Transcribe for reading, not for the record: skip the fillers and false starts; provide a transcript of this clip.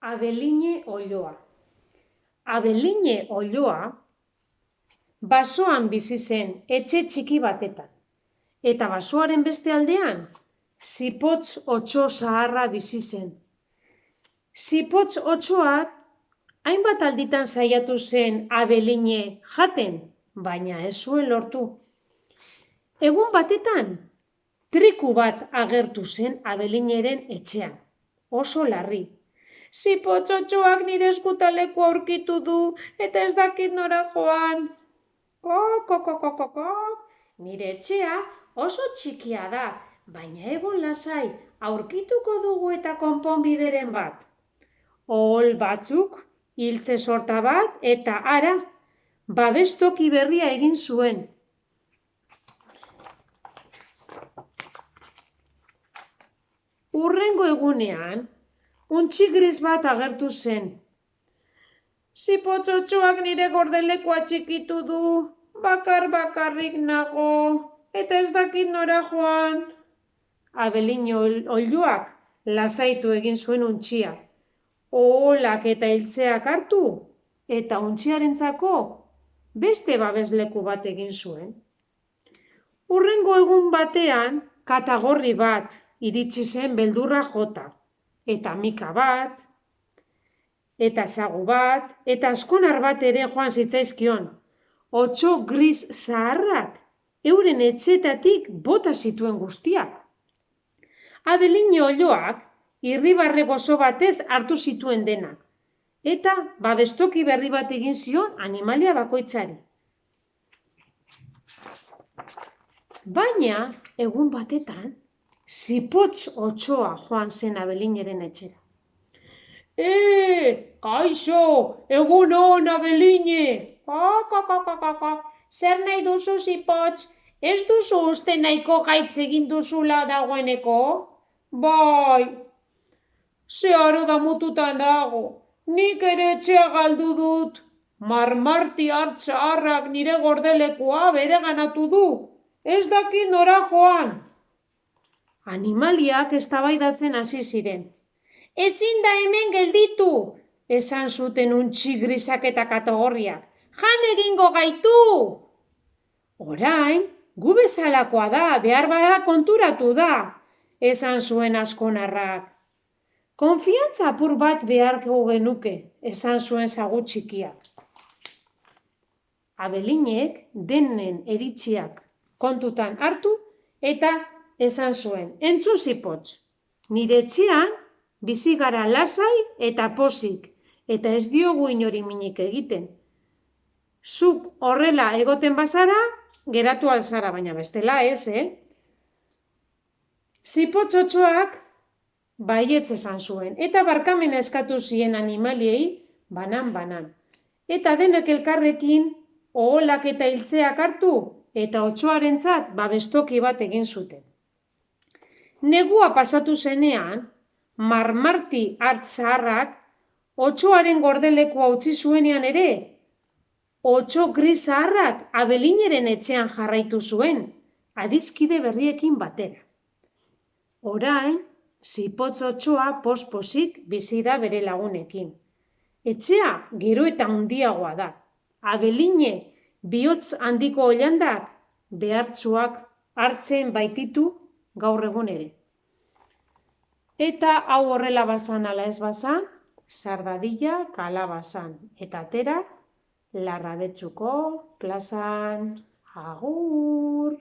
Abeline Olloa. Abeline Olloa basoan bizi zen etxe txiki batetan. Eta basoaren beste aldean, zipotz otso zaharra bizi zen. Zipotz otsoak hainbat alditan saiatu zen Abeline jaten, baina ez zuen lortu. Egun batetan, triku bat agertu zen Abelineren etxean, oso larri. Zipotz otsoak nire eskutaleko aurkitu du eta ez dakit nora joan. Kok. Nire etxea oso txikia da, baina egon lasai, aurkituko dugu eta konponbideren bat. Ohol batzuk, hiltze sorta bat eta hara, babestoki berria egin zuen. Hurrengo egunean, untxi gris bat agertu zen. Zipotz otsoak nire gordelekoa txikitu du, bakarrik nago, eta ez dakit nora joan. Abeline Olloak lasaitu egin zuen untxia. Oholak eta hiltzeak hartu, eta untxiarentzako beste babesleku bat egin zuen. Hurrengo egun batean, katagorri bat iritsi zen beldurra jota, eta mika bat, eta sagu bat, eta azkonar bat ere joan zitzaizkion. Otso gris zaharrak euren etxetatik bota zituen guztiak. Abeline Olloak irribarre gozo batez hartu zituen denak, eta babestoki berri bat egin zion animalia bakoitzari. Baina, egun batetan, zipotz otsoa joan zen Abelineren etxera. Kaixo, egun on, Abeline! Zer nahi duzu, zipotz? Ez duzu uste nahiko gaitz egin duzula dagoeneko? Bai, zeharo damututan dago, nik ere etxea galdu dut. Marmarti hartz zaharrak nire gordelekua bereganatu du, ez dakit nora joan. Animaliak eztabaidatzen hasi ziren. Ezin da hemen gelditu, esan zuten untxi grisak eta katagorriak. Jan egingo gaitu! Orain, gu bezalakoa da, behar bada konturatu da, esan zuen azkonarrak. Konfiantza apur bat beharko genuke, esan zuen sagu txikiak. Abelinek denen iritziak kontutan hartu eta esan zuen, entzun zipotz, nire etxean bizi gara lasai eta pozik, eta ez diogu inori minik egiten. Zuk horrela egoten bazara, geratu alzara, baina bestela ez, Zipotz otsoak baietz esan zuen, eta barkamena eskatu zien animaliei banan. Eta denek elkarrekin oholak eta hiltzeak hartu, eta otsoarentzat babestoki bat egin zuten. Negua pasatu zenean, marmarti hartz zaharrak otsoaren gordelekua utzi zuenean ere, otso gris zaharrak Abelineren etxean jarraitu zuen, adiskide berriekin batera. Orain, zipotz otsoa pospozik bizi da bere lagunekin. Etxea gero eta handiagoa da. Abeline bihotz handiko oilandak behartsuak hartzen baititu gaur egun ere. Eta hau horrela bazan ala ez bazan, sardadilla kalabazan. Eta atera, Larrabetxuko plazan. Agur!